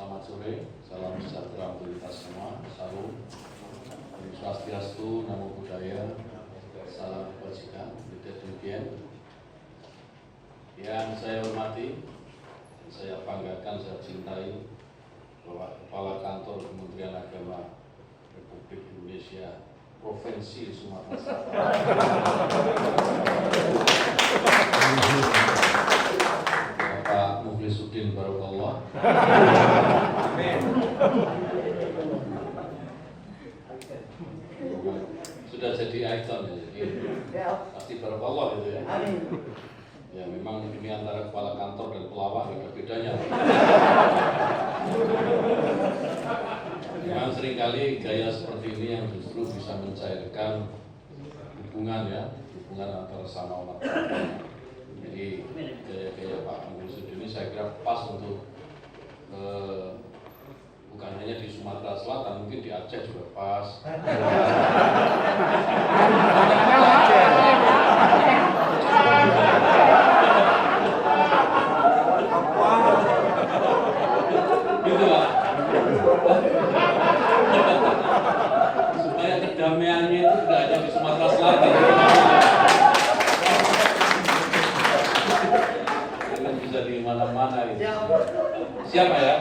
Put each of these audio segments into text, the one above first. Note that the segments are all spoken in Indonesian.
Selamat sore, salam sejahtera untuk kita semua. Salam, Om Swastiastu, Namo Buddhaya, salam kebajikan. Demikian yang saya hormati, saya banggakan, saya cintai bahwa Kepala Kantor Kementerian Agama Republik Indonesia Provinsi Sumatera Selatan, Bapak Mukhlisuddin Barokallah, sudah jadi ikon ya, jadi pasti Barokallah gitu ya. Ya memang ini antara kepala kantor dan pelawak ada bedanya. Memang seringkali gaya seperti ini yang justru bisa mencairkan hubungan ya, hubungan antara sama umat beragama. Jadi gaya-gaya Pak Mukhlisuddin ini saya kira pas untuk bukan hanya di Sumatera Selatan, mungkin di Aceh juga pas. Gitu Pak. Supaya kedamaiannya itu tidak hanya di Sumatera Selatan. Jangan bisa di mana-mana gitu. Siapa ya?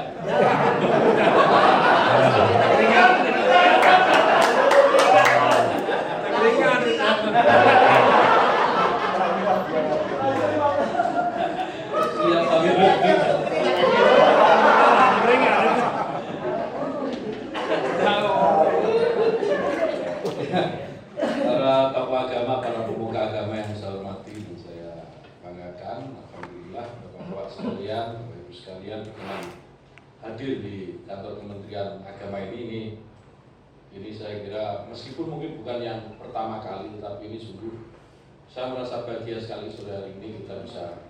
Para tokoh agama, para pemuka agama yang saya hormati dan saya banggakan, alhamdulillah Bapak-bapak sekalian, Bapak Ibu sekalian berkenan hadir di kantor Kementerian Agama ini saya kira meskipun mungkin bukan yang pertama kali, tapi ini sungguh saya merasa bahagia sekali sore hari ini kita bisa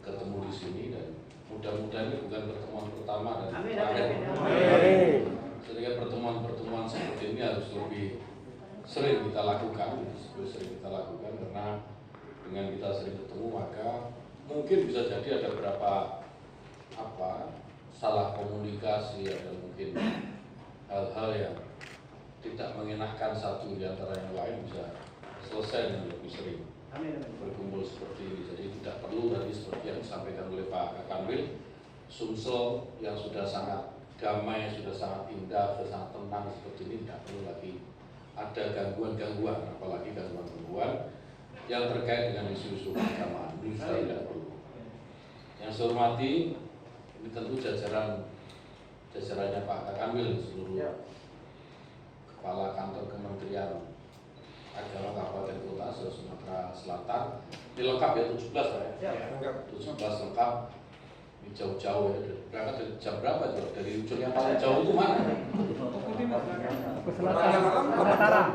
ketemu di sini dan mudah-mudahan ini bukan pertemuan pertama dan terakhir. Sehingga pertemuan-pertemuan seperti ini harus lebih sering kita lakukan, karena dengan kita sering ketemu maka mungkin bisa jadi ada beberapa salah komunikasi, ada mungkin hal-hal yang tidak mengenakan satu di antara yang lain bisa selesai dengan lebih sering berkumpul seperti ini. Jadi tidak perlu tadi seperti yang disampaikan oleh Pak Kanwil, Sumsel yang sudah sangat damai, sudah sangat indah, sudah sangat tenang seperti ini, tidak perlu lagi ada gangguan-gangguan, apalagi gangguan-gangguan yang terkait dengan isu-isu keagamaan. Ini saya tidak perlu. Yang saya hormati, ini tentu jajarannya Pak Kanwil, seluruh Kepala Kantor Kementerian Agama Kabupaten Kota Sumatera Selatan. Ini lengkap ya, 17 ya? 17 lengkap. Ini jauh-jauh ya. Berangkat dari jam berapa juga? Dari ujung yang paling jauh itu mana?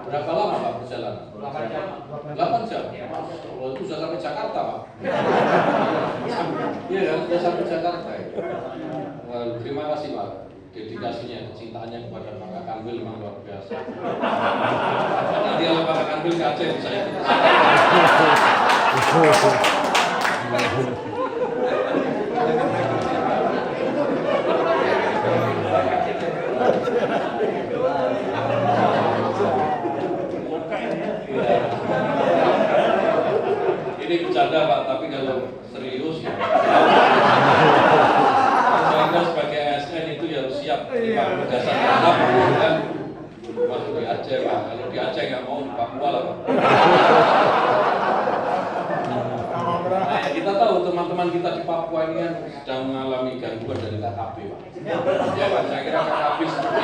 Berapa lama Pak perjalanan? 8 jam. Oh, itu sudah sampai Jakarta Pak. Iya kan, sudah sampai Jakarta ya. Terima kasih Pak. Dedikasinya, kecintaannya kepada Pak Kanwil memang luar biasa. Nanti kalau Pak Kanwil ke Aceh bisa ikut. Ini bercanda Pak, tapi kalau serius ya. Saya sebagai ASN itu ya harus siap Pak dasar anak kan masuk di Aceh Pak. Kalau di Aceh nggak mau di Papua lah Pak. Nah, kita tahu teman-teman kita di Papua ini kan sedang mengalami gangguan dari KKP Pak. Ya Pak, saya kira KKP seperti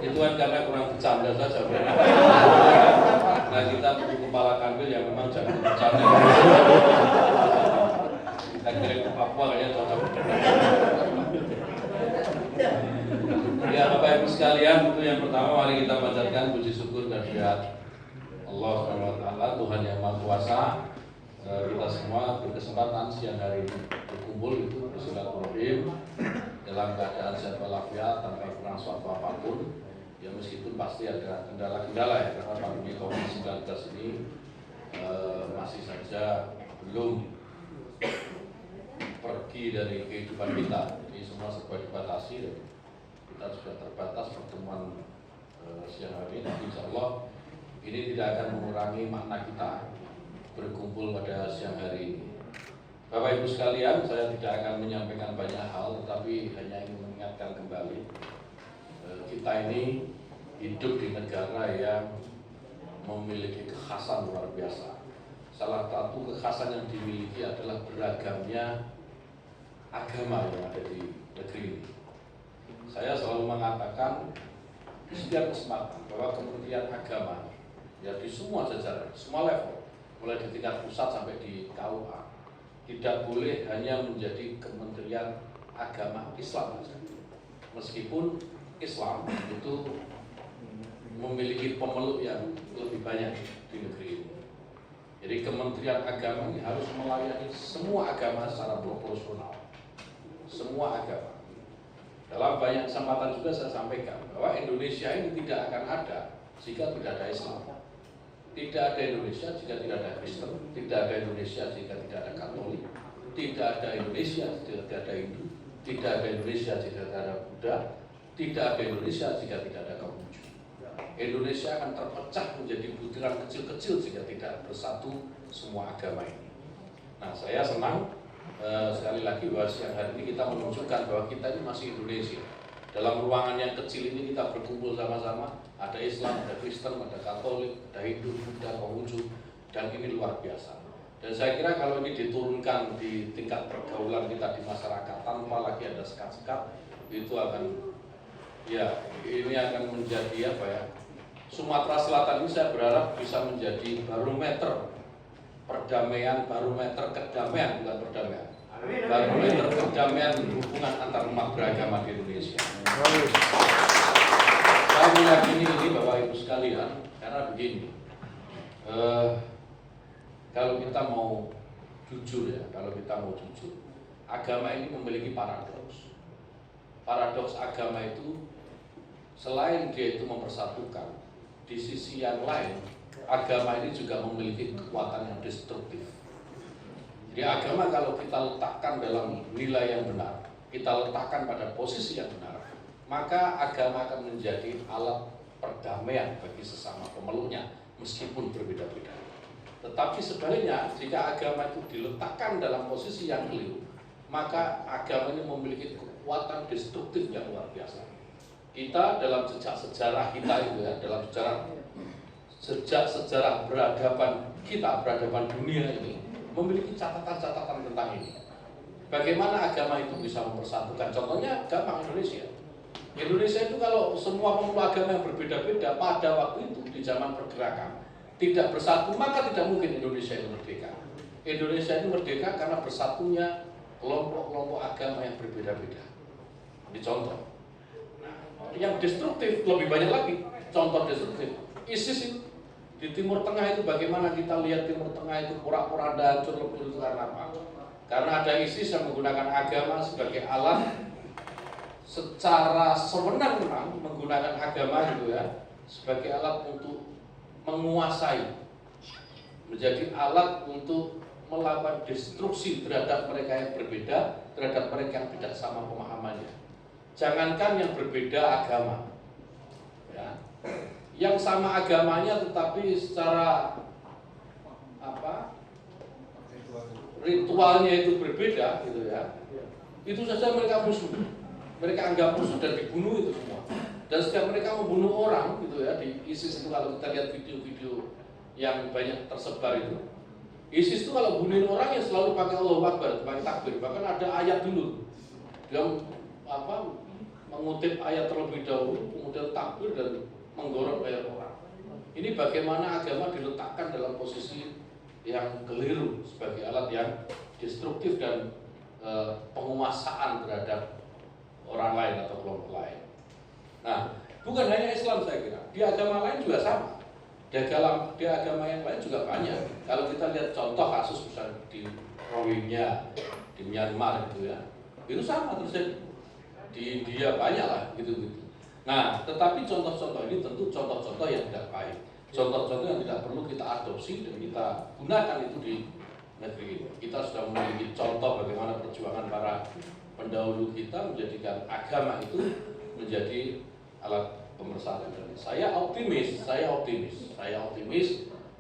itu kan karena kurang bercanda saja Pak. Nah kita perlu Kepala Kanwil yang memang jangan bercanda. Kita kirim ke Papua kayaknya cocok. Ya Bapak Ibu sekalian, itu yang pertama mari kita panjatkan puji syukur dan hadirat Allah SWT, Tuhan yang Maha Kuasa. Kita semua berkesempatan siang hari ini berkumpul itu bersilaturahim dalam keadaan sehat walafiat tanpa kurang suatu apapun. Ya meskipun pasti ada kendala-kendala ya, karena pandemi COVID-19 ini masih saja belum energi dari kehidupan kita. Jadi semua serba dibatasi dan kita sudah terbatas pertemuan siang hari ini. Tapi insya Allah ini tidak akan mengurangi makna kita berkumpul pada siang hari ini. Bapak Ibu sekalian, saya tidak akan menyampaikan banyak hal, tetapi hanya ingin mengingatkan kembali kita ini hidup di negara yang memiliki kekhasan luar biasa. Salah satu kekhasan yang dimiliki adalah beragamnya agama yang ada di negeri ini. Saya selalu mengatakan di setiap kesempatan bahwa Kementerian Agama ya di semua jajaran, semua level, mulai di tingkat pusat sampai di KUA, tidak boleh hanya menjadi Kementerian Agama Islam saja. Meskipun Islam itu memiliki pemeluk yang lebih banyak di negeri ini. Jadi Kementerian Agama ini harus melayani semua agama secara proporsional. Semua agama. Dalam banyak kesempatan juga saya sampaikan bahwa Indonesia ini tidak akan ada jika tidak ada Islam. Tidak ada Indonesia jika tidak ada Kristen. Tidak ada Indonesia jika tidak ada Katolik. Tidak ada Indonesia jika tidak ada Hindu. Tidak ada Indonesia jika tidak ada Buddha. Tidak ada Indonesia jika tidak ada Konghucu. Indonesia akan terpecah menjadi butiran kecil-kecil jika tidak bersatu semua agama ini. Nah, saya senang sekali lagi bahwa siang hari ini kita menunjukkan bahwa kita ini masih Indonesia. Dalam ruangan yang kecil ini kita berkumpul sama-sama. Ada Islam, ada Kristen, ada Katolik, ada Hindu, Buddha, Konghucu, dan ini luar biasa. Dan saya kira kalau ini diturunkan di tingkat pergaulan kita di masyarakat tanpa lagi ada sekat-sekat, itu akan ya ini akan menjadi apa ya? Sumatera Selatan ini saya berharap bisa menjadi barometer perdamaian, barometer kedamaian, bukan perdamaian. Barometer kedamaian hubungan antar umat beragama di Indonesia. Saya meyakini ini Bapak Ibu sekalian, karena begini, kalau kita mau jujur ya, agama ini memiliki paradoks. Paradoks agama itu selain dia itu mempersatukan, di sisi yang lain agama ini juga memiliki kekuatan yang destruktif. Jadi agama kalau kita letakkan dalam nilai yang benar, kita letakkan pada posisi yang benar, maka agama akan menjadi alat perdamaian bagi sesama pemeluknya meskipun berbeda-beda. Tetapi sebaliknya, jika agama itu diletakkan dalam posisi yang keliru, maka agama ini memiliki kekuatan destruktif yang luar biasa. Kita dalam jejak sejarah kita itu ya, dalam sejak sejarah peradaban kita, peradaban dunia ini memiliki catatan-catatan tentang ini. Bagaimana agama itu bisa mempersatukan? Contohnya agama Indonesia. Indonesia itu kalau semua pemeluk agama yang berbeda-beda pada waktu itu di zaman pergerakan tidak bersatu, maka tidak mungkin Indonesia itu merdeka. Indonesia itu merdeka karena bersatunya kelompok-kelompok agama yang berbeda-beda. Ini contoh. Yang destruktif lebih banyak lagi. Contoh destruktif, ISIS itu di Timur Tengah itu bagaimana kita lihat Timur Tengah itu pura-pura hancur lebur itu karena apa? Karena ada ISIS yang menggunakan agama sebagai alat secara sewenang-wenang menggunakan agama gitu ya sebagai alat untuk menguasai, menjadi alat untuk melakukan destruksi terhadap mereka yang berbeda, terhadap mereka yang tidak sama pemahamannya. Jangankan yang berbeda agama, ya, yang sama agamanya tetapi secara apa ritualnya itu berbeda, gitu ya. Itu saja mereka musuh, mereka anggap musuh dan dibunuh itu semua. Dan setiap mereka membunuh orang, gitu ya, di ISIS itu kalau kita lihat video-video yang banyak tersebar itu, ISIS itu kalau bunuhin orang ya selalu pakai Allahu Akbar, pakai takbir. Bahkan ada ayat dulu, dia apa? Mengutip ayat terlebih dahulu, kemudian takbir dan menggorok leher orang. Ini bagaimana agama diletakkan dalam posisi yang keliru sebagai alat yang destruktif dan penguasaan terhadap orang lain atau kelompok lain. Nah, bukan hanya Islam saya kira, di agama lain juga sama. Di agama yang lain juga banyak. Kalau kita lihat contoh kasus misalnya di Rohingya, di Myanmar gitu ya, itu sama terjadi. Di India banyak lah gitu-gitu. Nah, tetapi contoh-contoh ini tentu contoh-contoh yang tidak baik, contoh-contoh yang tidak perlu kita adopsi dan kita gunakan itu di negeri ini. Kita sudah memiliki contoh bagaimana perjuangan para pendahulu kita menjadikan agama itu menjadi alat pemersatu. Saya optimis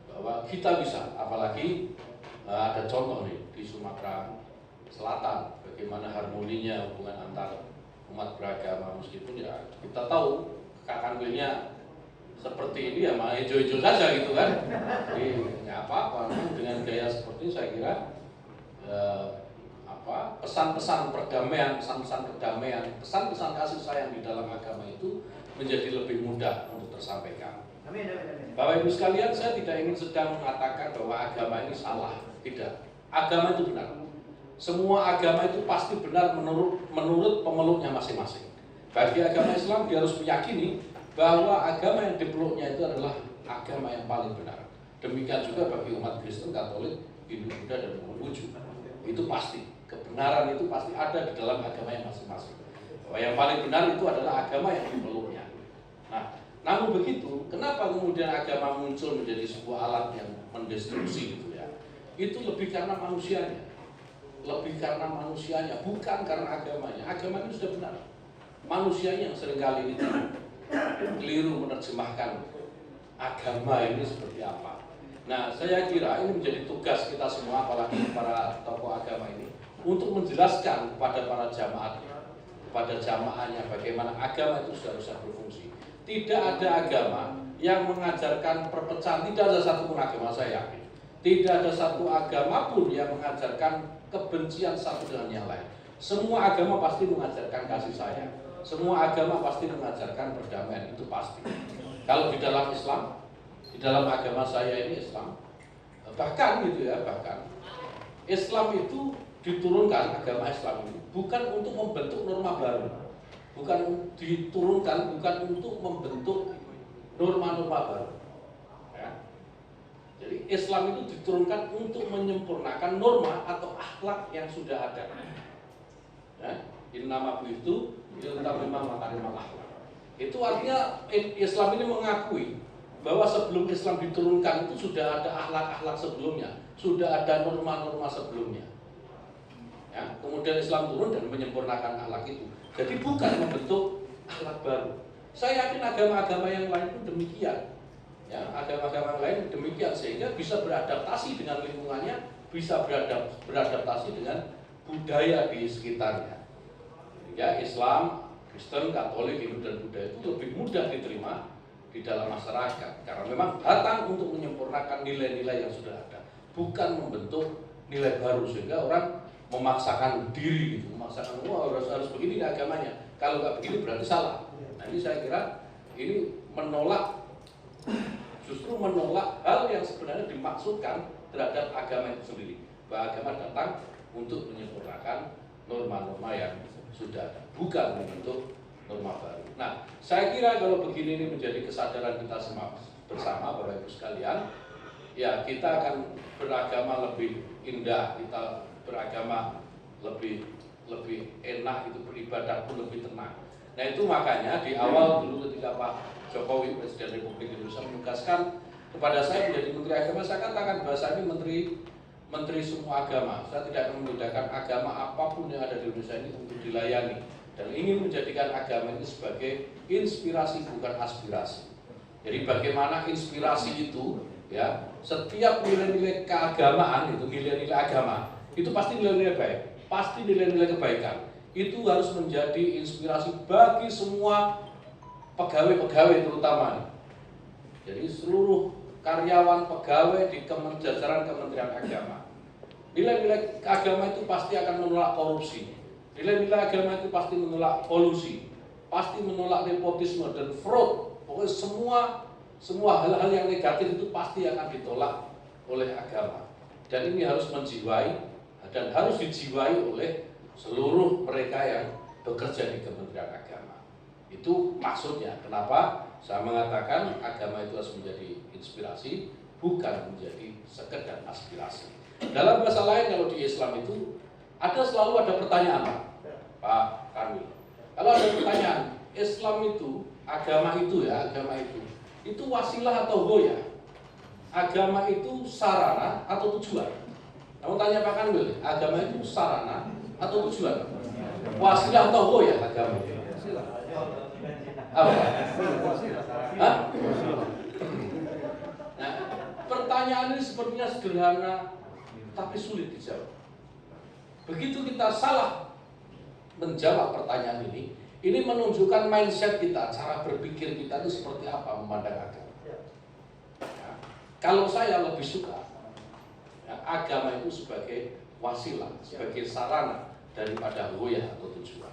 bahwa kita bisa, apalagi ada contoh nih di Sumatera Selatan, bagaimana harmoninya hubungan antar umat beragama, meskipun ya kita tahu kakanwilnya seperti ini ya mah hijau-hijau saja gitu kan. Jadi nggak apa-apa, dengan gaya seperti ini saya kira pesan-pesan perdamaian, pesan-pesan kedamaian, pesan-pesan kasih sayang di dalam agama itu menjadi lebih mudah untuk tersampaikan. Bapak Ibu sekalian, saya tidak ingin sedang mengatakan bahwa agama ini salah, tidak. Agama itu benar. Semua agama itu pasti benar menurut pemeluknya masing-masing. Bagi agama Islam dia harus meyakini bahwa agama yang dipeluknya itu adalah agama yang paling benar. Demikian juga bagi umat Kristen, Katolik, Hindu, Buddha, dan Konghucu. Itu pasti, kebenaran itu pasti ada di dalam agama yang masing-masing. Bahwa yang paling benar itu adalah agama yang dipeluknya. Nah, namun begitu, kenapa kemudian agama muncul menjadi sebuah alat yang mendestruksi gitu ya? Itu lebih karena manusianya. Bukan karena agamanya. Agama itu sudah benar. Manusianya yang seringkali itu keliru menerjemahkan agama ini seperti apa. Nah, saya kira ini menjadi tugas kita semua, apalagi para tokoh agama ini, untuk menjelaskan kepada para jamaat, kepada jamaahnya bagaimana agama itu seharusnya berfungsi. Tidak ada agama yang mengajarkan perpecahan, tidak ada satupun agama, saya yakin. Tidak ada satu agama pun yang mengajarkan kebencian satu dengan yang lain. Semua agama pasti mengajarkan kasih sayang. Semua agama pasti mengajarkan perdamaian, itu pasti. Kalau di dalam Islam, di dalam agama saya ini Islam, bahkan gitu ya, bahkan Islam itu diturunkan, agama Islam ini bukan untuk membentuk norma baru, bukan diturunkan, bukan untuk membentuk norma-norma baru. Jadi Islam itu diturunkan untuk menyempurnakan norma atau akhlak yang sudah ada. Ya, innama bu'itsu liutammima makarimal akhlak. Itu artinya Islam ini mengakui bahwa sebelum Islam diturunkan itu sudah ada akhlak-akhlak sebelumnya, sudah ada norma-norma sebelumnya. Ya, kemudian Islam turun dan menyempurnakan akhlak itu. Jadi bukan membentuk akhlak baru. Saya yakin agama-agama yang lain pun demikian. Ya, agama-agama lain demikian, sehingga bisa beradaptasi dengan lingkungannya, bisa beradaptasi dengan budaya di sekitarnya. Ya, Islam, Kristen, Katolik, Hindu, dan Buddha itu lebih mudah diterima di dalam masyarakat karena memang datang untuk menyempurnakan nilai-nilai yang sudah ada, bukan membentuk nilai baru sehingga orang memaksakan diri gitu, memaksakan harus begini agamanya, kalau nggak begini berarti salah. Nah, ini saya kira ini justru menolak hal yang sebenarnya dimaksudkan terhadap agama itu sendiri. Bahwa agama datang untuk menyempurnakan norma-norma yang sudah ada, bukan membentuk norma baru. Nah, saya kira kalau begini ini menjadi kesadaran kita semua bersama, Bapak Ibu sekalian, ya kita akan beragama lebih indah, kita beragama lebih enak, itu beribadah pun lebih tenang. Nah, itu makanya di awal dulu ketika Pak Jokowi, Presiden Republik Indonesia, menugaskan kepada saya menjadi Menteri Agama, saya katakan bahwa saya ini menteri semua agama. Saya tidak akan membedakan agama apapun yang ada di Indonesia ini untuk dilayani, dan ingin menjadikan agama ini sebagai inspirasi bukan aspirasi. Jadi bagaimana inspirasi itu, ya, setiap nilai-nilai keagamaan itu, nilai-nilai agama itu pasti nilai-nilai baik, pasti nilai-nilai kebaikan. Itu harus menjadi inspirasi bagi semua pegawai-pegawai terutama. Jadi seluruh karyawan pegawai di jajaran Kementerian Agama. Nilai-nilai agama itu pasti akan menolak korupsi. Nilai-nilai agama itu pasti menolak kolusi, pasti menolak nepotisme dan fraud. Pokoknya semua hal-hal yang negatif itu pasti akan ditolak oleh agama. Dan ini harus menjiwai dan harus dijiwai oleh seluruh mereka yang bekerja di Kementerian Agama. Itu maksudnya kenapa saya mengatakan agama itu harus menjadi inspirasi, bukan menjadi sekedar aspirasi. Dalam bahasa lain, kalau di Islam itu selalu ada pertanyaan, Pak Kanwil. Kalau ada pertanyaan, Islam itu, agama itu wasilah atau goya? Agama itu sarana atau tujuan? Kamu tanya Pak Kanwil, agama itu sarana atau tujuan? Wasilah atau goyah agama? Apa? Hah? Nah, pertanyaan ini sepertinya sederhana, tapi sulit dijawab. Begitu kita salah menjawab pertanyaan ini menunjukkan mindset kita, cara berpikir kita itu seperti apa memandang agama. Ya, kalau saya lebih suka agama itu sebagai wasilah, sebagai sarana daripada goyah atau tujuan.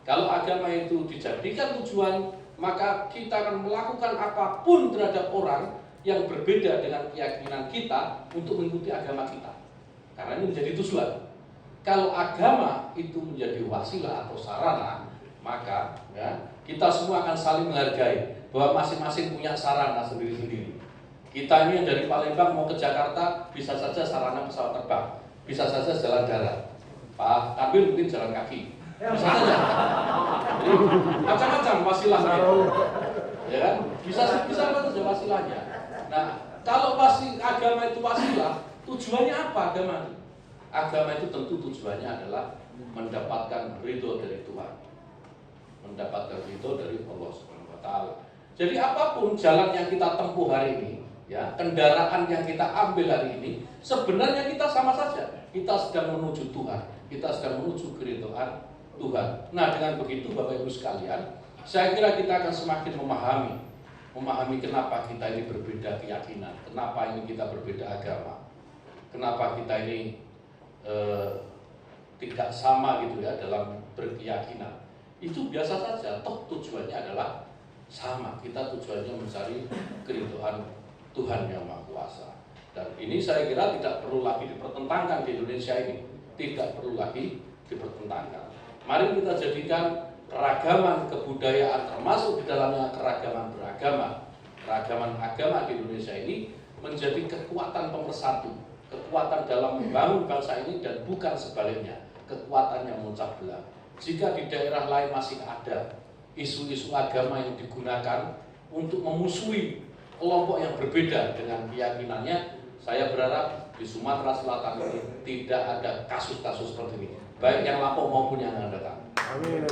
Kalau agama itu dijadikan tujuan, maka kita akan melakukan apapun terhadap orang yang berbeda dengan keyakinan kita untuk mengikuti agama kita. Karena ini menjadi tujuan. Kalau agama itu menjadi wasilah atau sarana, maka ya, kita semua akan saling menghargai bahwa masing-masing punya sarana sendiri-sendiri. Kita ini yang dari Palembang mau ke Jakarta bisa saja sarana pesawat terbang, bisa saja jalan darat. Pak Kanwil mungkin jalan kaki, bisa saja. Macam-macam wasilahnya, ya kan? Bisa saja wasilahnya. Nah, kalau agama itu wasilah, tujuannya apa agama itu? Agama itu tentu tujuannya adalah mendapatkan ridho dari Tuhan, mendapatkan ridho dari Allah Subhanahu Wa Taala. Jadi apapun jalan yang kita tempuh hari ini, ya, kendaraan yang kita ambil hari ini, sebenarnya kita sama saja. Kita sedang menuju Tuhan, kita sedang menuju keridhaan Tuhan. Nah, dengan begitu Bapak Ibu sekalian, saya kira kita akan semakin memahami kenapa kita ini berbeda keyakinan, kenapa ini kita berbeda agama, kenapa kita ini tidak sama gitu ya dalam berkeyakinan. Itu biasa saja, toh tujuannya adalah sama. Kita tujuannya mencari keridhaan Tuhan yang Maha Kuasa. Dan ini saya kira tidak perlu lagi dipertentangkan di Indonesia ini. Tidak perlu lagi dipertentangkan. Mari kita jadikan keragaman kebudayaan, termasuk di dalamnya keragaman beragama, keragaman agama di Indonesia ini menjadi kekuatan pemersatu, kekuatan dalam membangun bangsa ini, dan bukan sebaliknya, kekuatan yang memecah belah. Jika di daerah lain masih ada isu-isu agama yang digunakan untuk memusuhi kelompok yang berbeda dengan keyakinannya, saya berharap di Sumatera Selatan ini tidak ada kasus-kasus seperti ini, baik yang lapor maupun yang akan datang. Amin.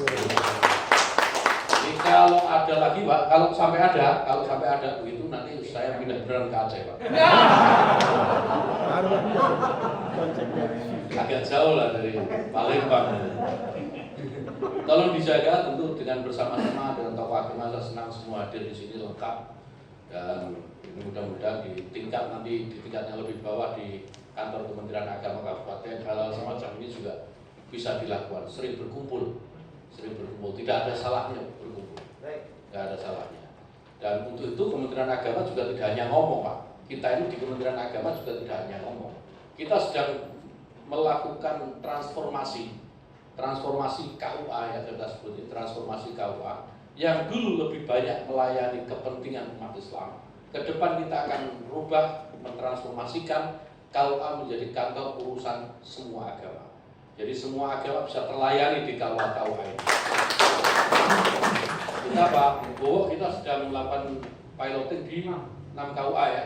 Jadi kalau ada lagi Pak, kalau sampai ada begitu, nanti saya pindah beneran ke Aceh Pak. Agak jauh lah dari Palembang. Tolong dijaga tentu dengan bersama-sama dengan tokoh agama. Saya senang semua hadir di sini lengkap, dan mudah-mudahan di tingkatnya lebih bawah di kantor Kementerian Agama Kabupaten hal-hal semacam ini juga bisa dilakukan. Sering berkumpul, tidak ada salahnya berkumpul, tidak ada salahnya. Dan untuk itu Kementerian Agama juga tidak hanya ngomong Pak. Kita ini di Kementerian Agama juga tidak hanya ngomong. Kita sedang melakukan transformasi KUA ya, kita sebut ini transformasi KUA yang dulu lebih banyak melayani kepentingan umat Islam. Ke depan kita akan merubah, mentransformasikan KUA menjadi kantor urusan semua agama. Jadi semua agama bisa terlayani di KUA ini. Kita Pak Bowo, kita sedang melakukan piloting di 6 KUA ya.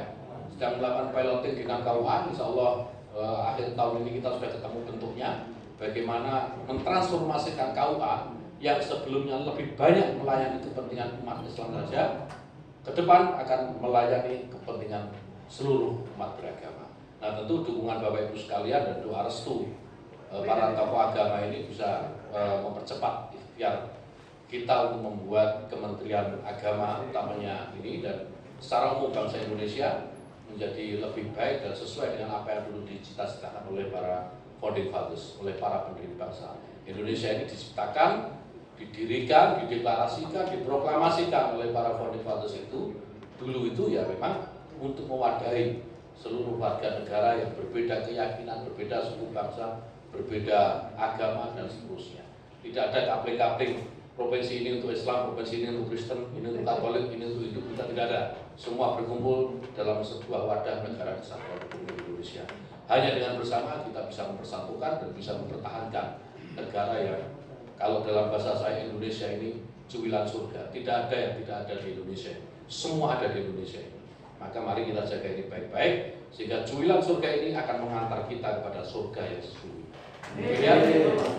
Sedang melakukan piloting di 6 KUA, insya Allah akhir tahun ini kita sudah ketemu bentuknya. Bagaimana mentransformasikan KUA yang sebelumnya lebih banyak melayani kepentingan umat Islam saja, ke depan akan melayani kepentingan seluruh umat beragama. Nah, tentu dukungan Bapak Ibu sekalian dan doa restu para tokoh agama ini bisa mempercepat ikhtiar kita untuk membuat Kementerian Agama utamanya ini dan secara umum bangsa Indonesia menjadi lebih baik dan sesuai dengan apa yang dulu dicita-citakan oleh para founding fathers, oleh para pendiri bangsa. Indonesia ini diciptakan, didirikan, dideklarasikan, diproklamasikan oleh para founding fathers itu dulu itu ya memang untuk mewadahi seluruh warga negara yang berbeda keyakinan, berbeda suku bangsa, berbeda agama dan seterusnya. Tidak ada kapling-kapling provinsi ini untuk Islam, provinsi ini untuk Kristen, ini untuk Katolik, ini untuk Hindu. Kita tidak ada. Semua berkumpul dalam sebuah wadah negara kesatuan Republik Indonesia. Hanya dengan bersama kita bisa mempersatukan dan bisa mempertahankan negara yang kalau dalam bahasa saya Indonesia ini cuwilan surga. Tidak ada yang tidak ada di Indonesia. Semua ada di Indonesia ini. Maka mari kita jaga ini baik-baik. sehingga cuilan surga ini akan mengantar kita kepada surga yang sesungguhnya. Kemudian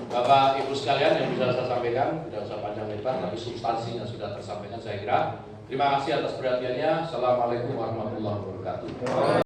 Bapak Ibu sekalian yang bisa saya sampaikan, tidak usah panjang lebar, tapi substansinya sudah tersampaikan saya kira. Terima kasih atas perhatiannya. Assalamualaikum warahmatullahi wabarakatuh.